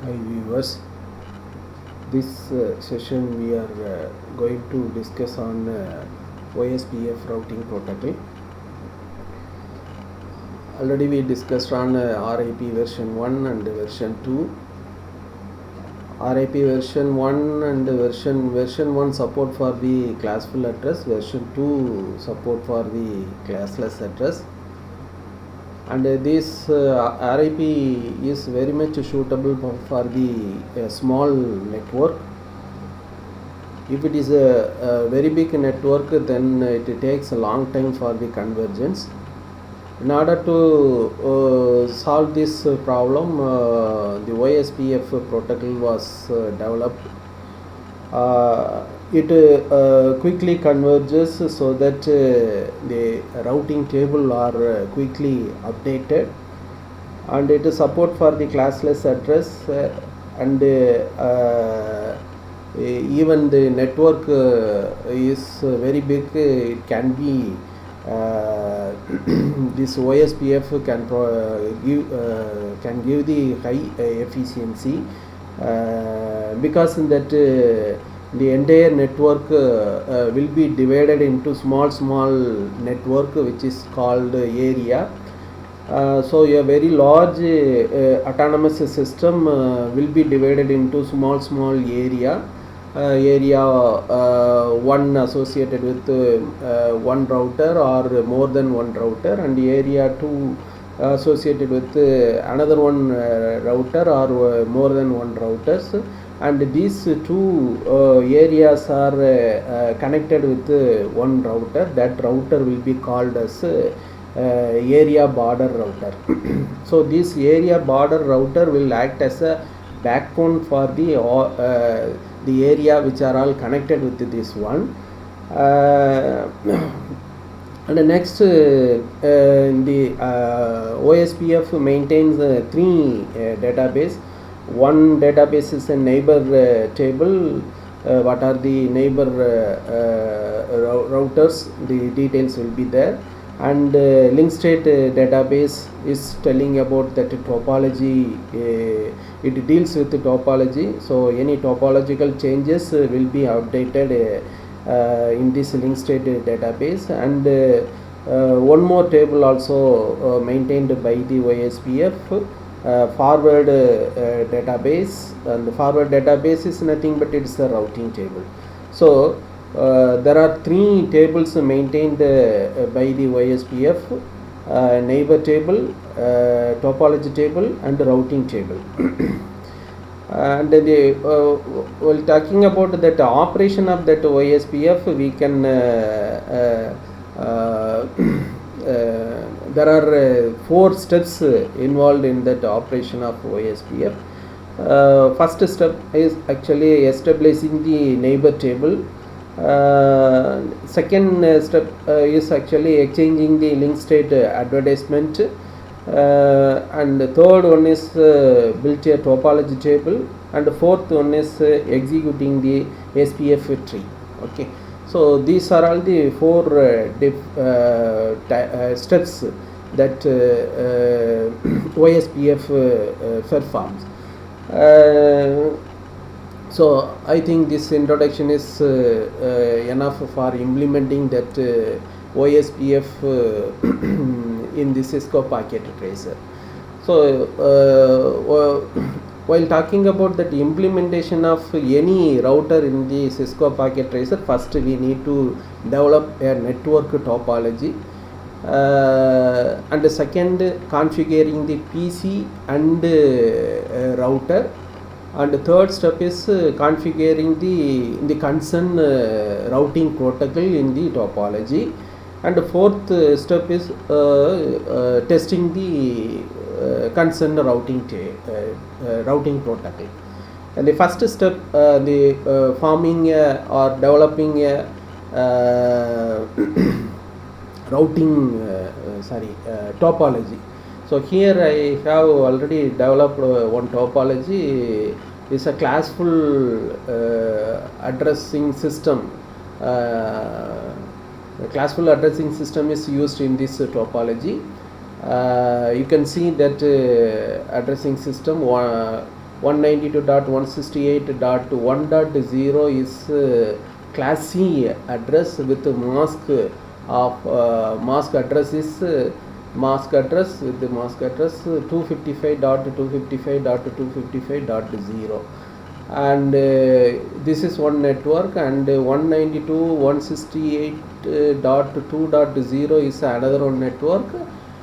Hi viewers, this session we are going to discuss on OSPF routing protocol. Already we discussed on RIP version 1 and version 2. RIP version 1 and version 1 support for the classful address, version 2 support for the classless address. And this RIP is very much suitable for the small network. If it is a very big network, then it takes a long time for the convergence. In order to solve this problem, the OSPF protocol was developed. It quickly converges so that the routing table are quickly updated, and it is support for the classless address, and even the network is very big. It can be this OSPF can give the high efficiency because in that the entire network will be divided into small network, which is called area. So a very large autonomous system will be divided into small area. Area 1 associated with one router or more than one router, and area 2 associated with another one router or more than one routers, and these two areas are connected with one router. That router will be called as area border router. So this area border router will act as a backbone for the area which are all connected with this one. And the next, the OSPF maintains three database. One database is a neighbor table. What are the neighbor routers? The details will be there. And link state database is telling about that topology. It deals with the topology, so any topological changes will be updated in this link state database. And one more table also maintained by the OSPF, forward database. And the forward database is nothing but it's a routing table. So there are three tables maintained by the OSPF: neighbor table, topology table, and routing table. And while talking about that operation of that OSPF, we can there are 4 steps involved in that operation of OSPF. First step is actually establishing the neighbor table. Second step is actually exchanging the link state advertisement, and the third one is built a topology table, and the fourth one is executing the SPF tree. Okay, so these are all the 4 steps that OSPF performs. So I think this introduction is enough for implementing that OSPF in the Cisco packet tracer. So while talking about that implementation of any router in the Cisco packet tracer, first we need to develop a network topology, and second, configuring the PC and router. And the third step is configuring the concerned routing protocol in the topology. And the fourth step is testing the concerned routing protocol. And the first step, the forming or developing a topology. So here I have already developed one topology. Is a classful addressing system. The classful addressing system is used in this topology. You can see that addressing system 192.168.1.0 is class C address with mask of mask address is mask address with the mask address 255.255.255.0, and this is one network, and 192.168.2.0 is another one network,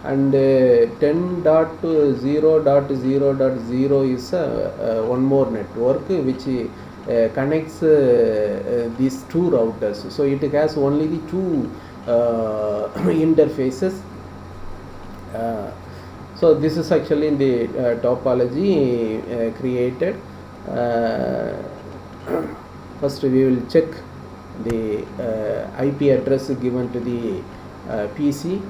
and 10.0.0.0 is one more network which connects these two routers. So it has only the two interfaces. So this is actually in the topology created. First we will check the IP address given to the PC.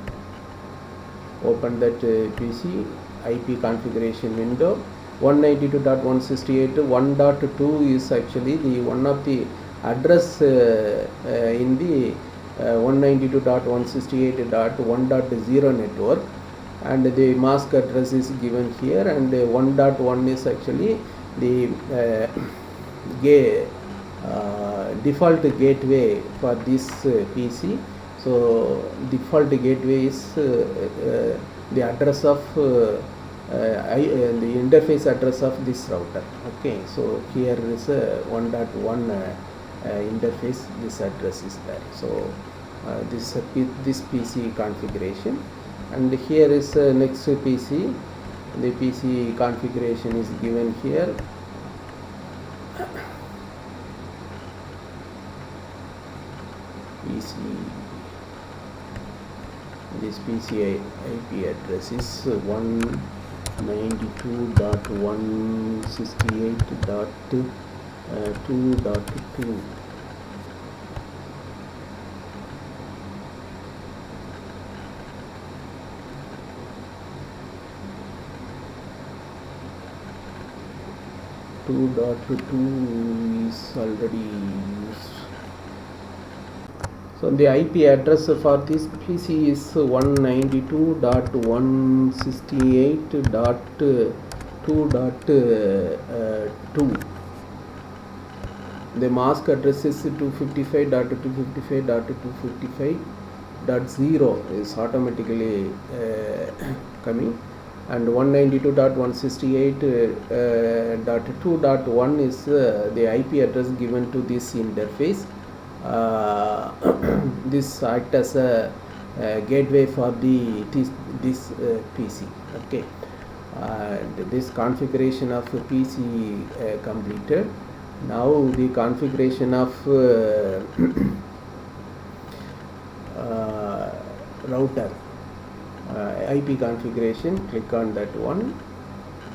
Open that PC, IP configuration window. 192.168.1.2 is actually the one of the address in the 192.168.1.0 network, and the mask address is given here, and 1.1 is actually the default gateway for this PC. So default gateway is the address of the interface address of this router. Okay, so here is a 1.1 interface. This address is there. So this PC configuration, and here is next PC. The PC configuration is given here. PC, this PC IP address is 192.168.2.2. is already used. So the IP address for this PC is 192.168.2.2. The mask address is 255.255.255.0 is automatically coming, and 192.168.2.1 is the IP address given to this interface. This acts as a gateway for this PC. Okay, and this configuration of PC completed. Now the configuration of router IP configuration. Click on that one,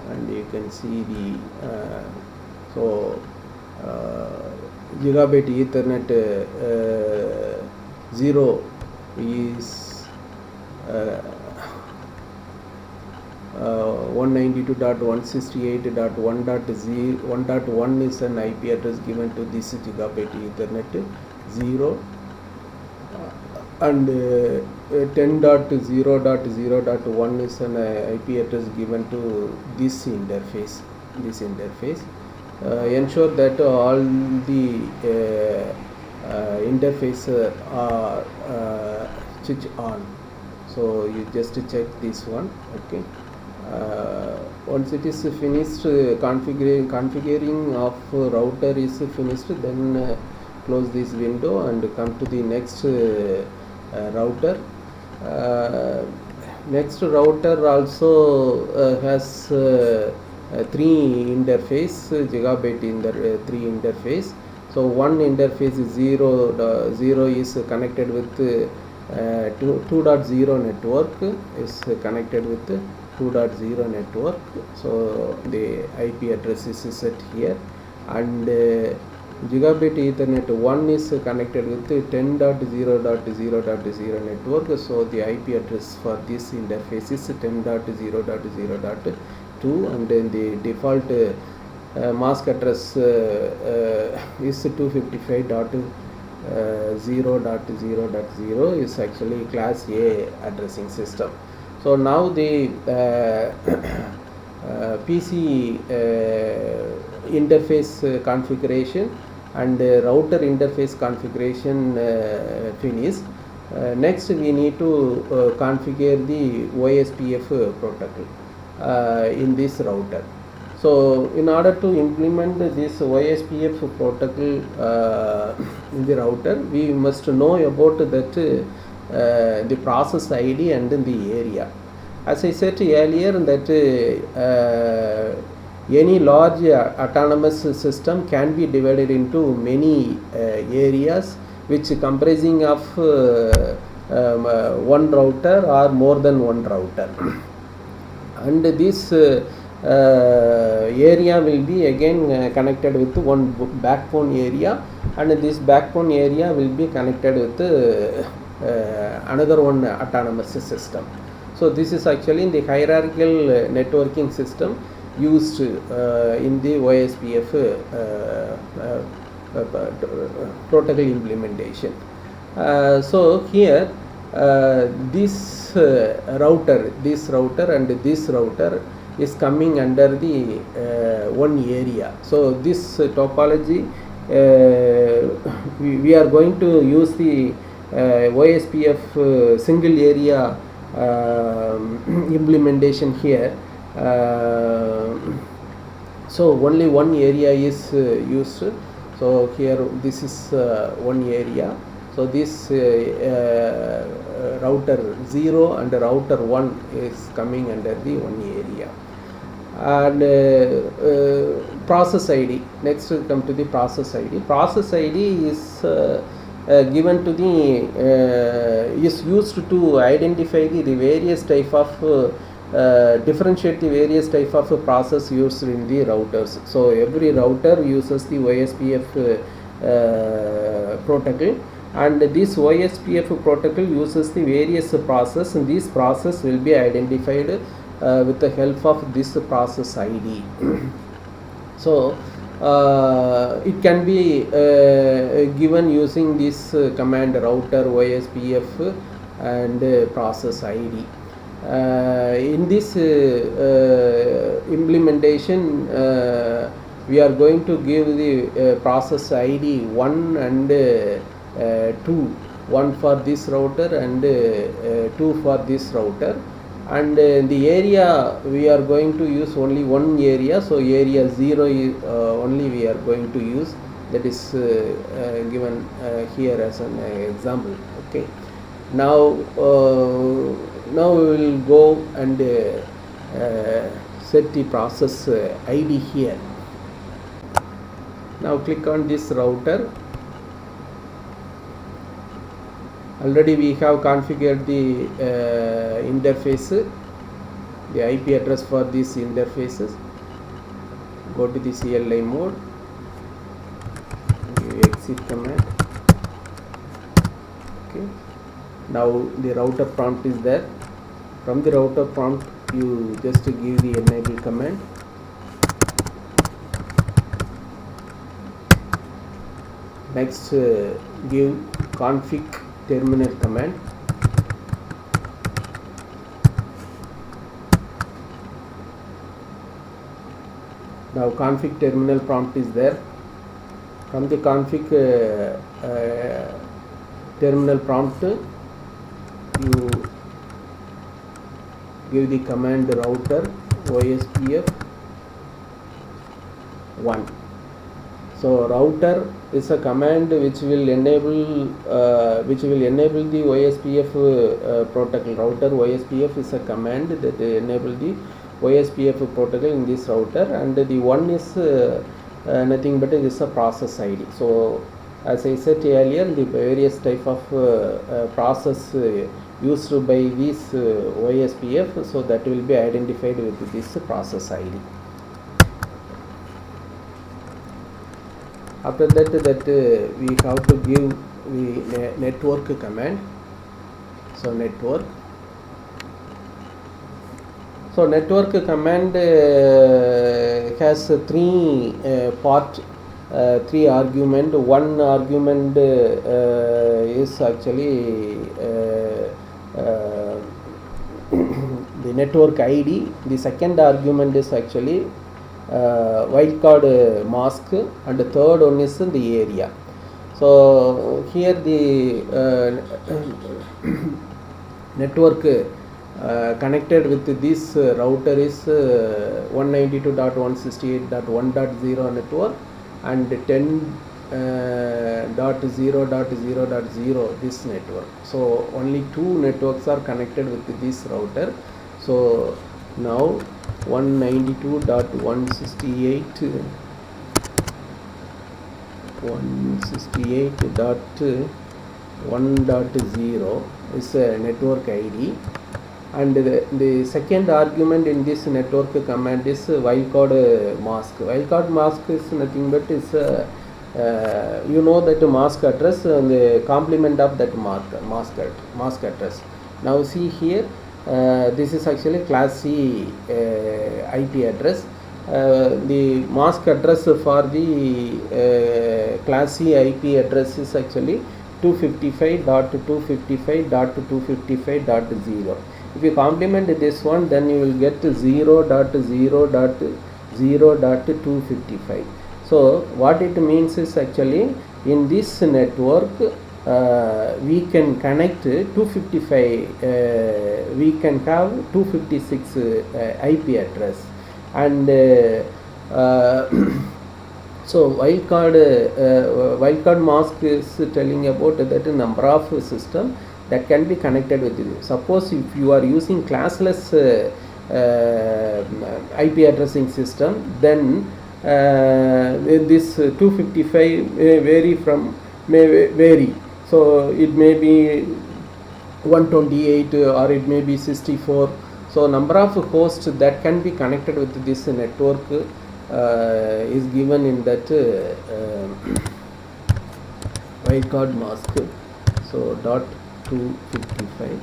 and you can see the gigabit Ethernet 0 is 192.168.1.1 is an IP address given to this gigabit Ethernet 0, and 10.0.0.1 is an IP address given to this interface. Ensure that all the interface are switch on. So you just check this one. Okay, once it is finished, configuring of router is finished, then close this window and come to the next router. Next router also has 3 interface, gigabit in the 3 interface. So one interface is 0 is connected with 2.0 network is connected with 2.0 network. So the IP address is set here, and gigabit Ethernet 1 is connected with 10.0.0.0 network. So the IP address for this interface is 10.0.0.2, and then the default mask address is 255.0.0.0 is actually class A addressing system. So now the PC interface configuration and router interface configuration finished. Next we need to configure the OSPF protocol in this router. So in order to implement this OSPF protocol in the router, we must know about that the process ID and the area. As I said earlier, that any large autonomous system can be divided into many areas which comprising of one router or more than one router. And this area will be again connected with one backbone area, and this backbone area will be connected with another one autonomous system. So this is actually in the hierarchical networking system used in the OSPF protocol implementation. So here this router and this router is coming under the one area. So this topology we are going to use the OSPF single area implementation here. So only one area is used. So here this is one area. So this router 0 and router 1 is coming under the one area. And process ID. Next we come to the process ID. Process ID is given to the is used to identify the various type of differentiate the various type of process used in the routers. So every router uses the OSPF protocol, and this OSPF protocol uses the various process, and this process will be identified with the help of this process ID. So it can be given using this command router OSPF and process ID. In this implementation we are going to give the process ID 1 and 2, 1 for this router and 2 for this router, and the area we are going to use only one area. So area 0 is only we are going to use, that is given here as an example. Okay, now now we will go and set the process ID here. Now click on this router. Already we have configured the interface, the IP address for these interfaces. Go to the CLI mode, exit command. Okay, now the router prompt is there. From the router prompt you just give the enable command. Next give config terminal command. Now config terminal prompt is there. From the config terminal prompt you give the command router OSPF 1. So router is a command which will enable the OSPF protocol. Router OSPF is a command that enable the OSPF protocol in this router, and the one is nothing but it is a process ID. So as I said earlier, the various type of process used by this OSPF, so that will be identified with this process ID. After that we have to give the network command. So network. So network command has three three argument. One argument is actually the network ID. The second argument is actually wildcard mask, and the third one is the area. So here the network connected with this router is 192.168.1.0 network and 10.0.0.0 this network. So only two networks are connected with this router. So now 192.168.1.0 is a network ID, and the second argument in this network command is wildcard mask. Wildcard mask is nothing but is you know that mask address and the complement of that mask address. Now see here, this is actually class C IP address. The mask address for the class C IP address is actually 255.255.255.0. If you complement this one, then you will get 0.0.0.255. So what it means is actually in this network we can connect 255, we can have 256 IP address, and so wildcard mask is telling about that number of system that can be connected with you. Suppose if you are using classless IP addressing system, then this 255 may vary. So it may be 128 or it may be 64. So number of hosts that can be connected with this network is given in that wildcard mask. So dot 255,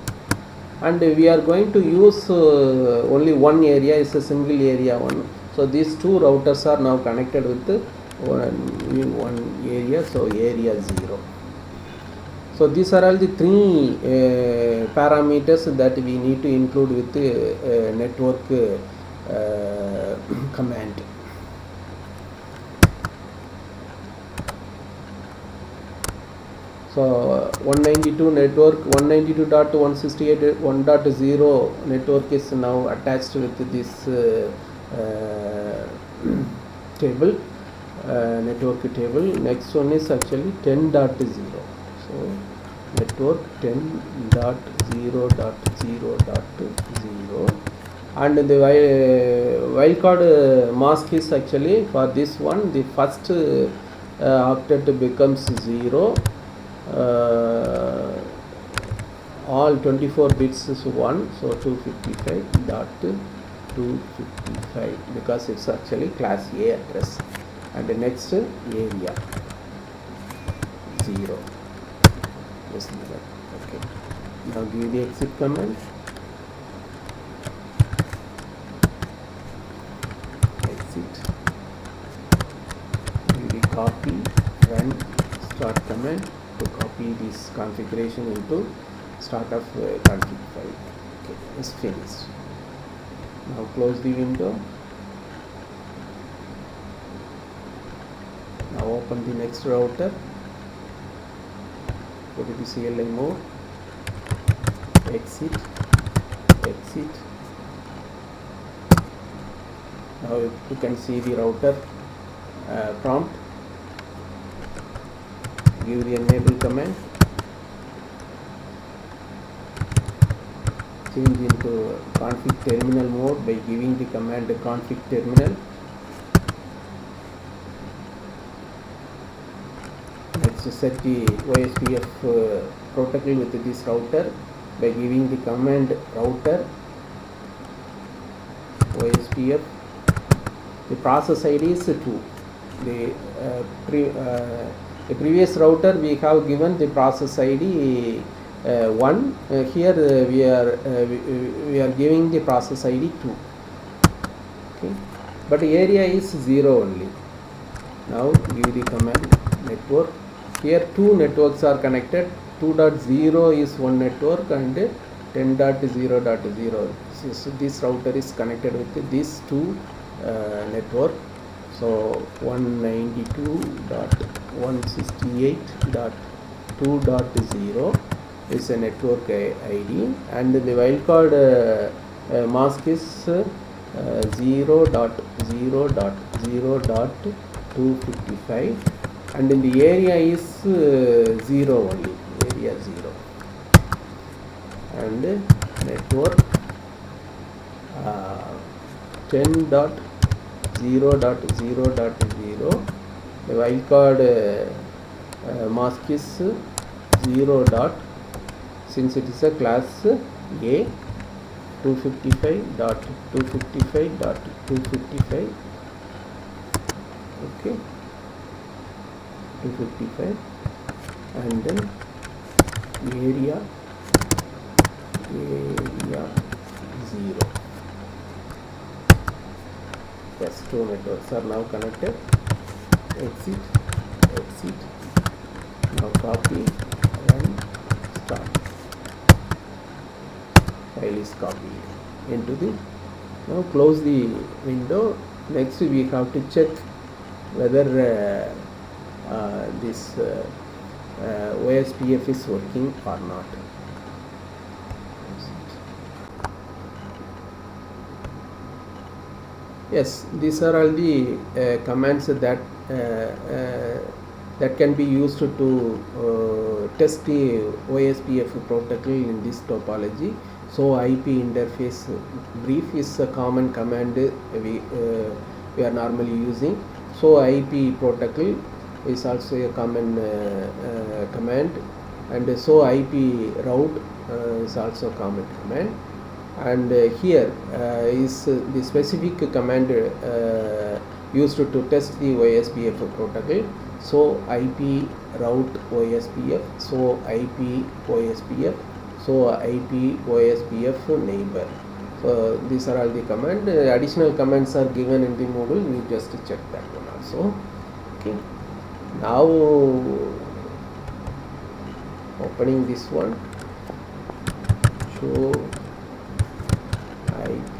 and we are going to use only one area, is a single area one. So these two routers are now connected with one area, so area 0. So these are all the three parameters that we need to include with the network command. So 192 network, 192.168.1.0 network is now attached with this table, network table. Next one is actually 10.0. So network 10.0.0.0, and the wildcard mask is actually for this one, the first octet becomes 0. All 24 bits is 1, so 255.255 because it's actually class A address. And the next area 0. Just like that. Okay. Now give the exit command. Exit. Give the copy, run start command to copy this configuration into start of config file. Okay, it's finished. Now close the window. Now open the next router. Go to the CLI mode. Exit. Exit. Now you can see the router prompt. Give the enable command, change into config terminal mode by giving the command config terminal. Let's set the OSPF protocol with this router by giving the command router OSPF. The process ID is 2. The previous router we have given the process ID 1. Here we are giving the process ID 2. Okay, but area is 0 only. Now give the command network. Here two networks are connected. 2.0 is one network and 10.0.0. So this router is connected with these two network. So 192.168.2.0 is a network ID, and the wildcard mask is 0.0.0.255, and in the area is 0 only, area 0, and network 10.0.0.0, the wildcard mask is 0 dot, since it is a class A, 255.255.255, okay, 255, and then area 0. Yes, two networks are now connected. Exit, now copy and start. File is copied into the, now close the window. Next we have to check whether this OSPF is working or not. Yes, these are all the commands that that can be used to test the OSPF protocol in this topology. So IP interface brief is a common command we are normally using. So IP protocol is also a common command, and so IP route is also a common command. And here is the specific command used to test the OSPF protocol. So IP route OSPF, so IP OSPF, so IP OSPF neighbor. So these are all the commands. Additional commands are given in the Moodle. We just check that one also. Okay. Now opening this one. Show IP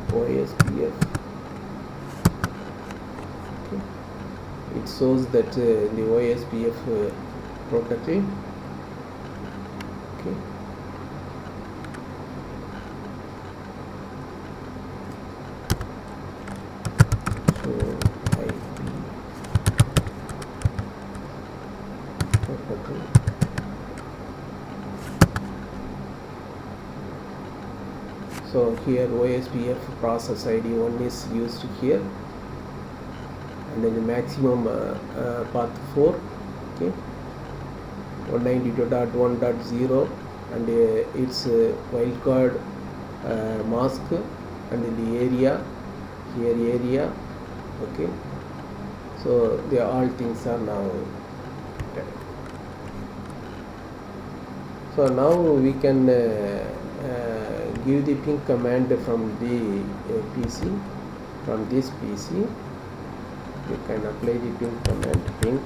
OSPF. Okay. It shows that the OSPF protocol. Okay. So IP protocol. So here OSPF process ID 1 is used here, and then the maximum path 4, okay, 192.1.0, and its wildcard mask, and in the area here area, okay. So all things are now done. So now we can give the ping command from the PC. From this PC you can apply the ping command, ping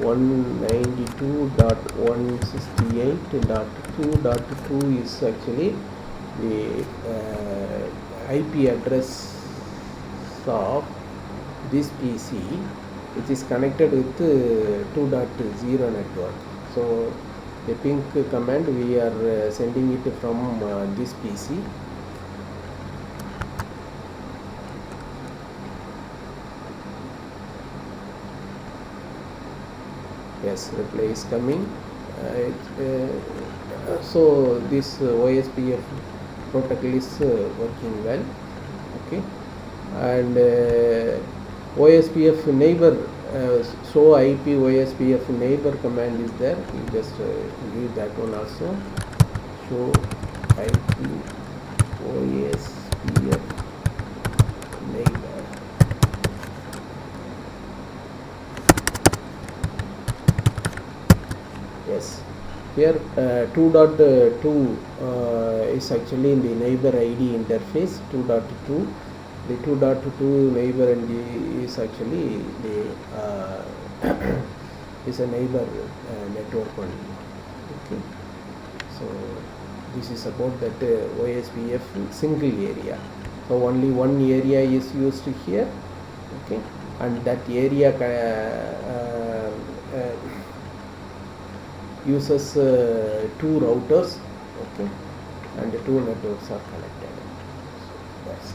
192.168.2.2 is actually the IP address of this PC, which is connected with 2.0 network. So the ping command we are sending it from this PC. Yes, reply is coming. So this OSPF protocol is working well. Okay, and OSPF neighbor, show IP OSPF neighbor command is there. You just give that one also. Show IP OSPF neighbor. Yes, here 2.2 is actually in the neighbor ID interface 2.2. The 2.2 neighbor ID is actually the is a neighbor network only. Okay, so this is about that OSPF single area. So only one area is used here, okay, and that area uses two routers, okay, and two networks are connected. So that's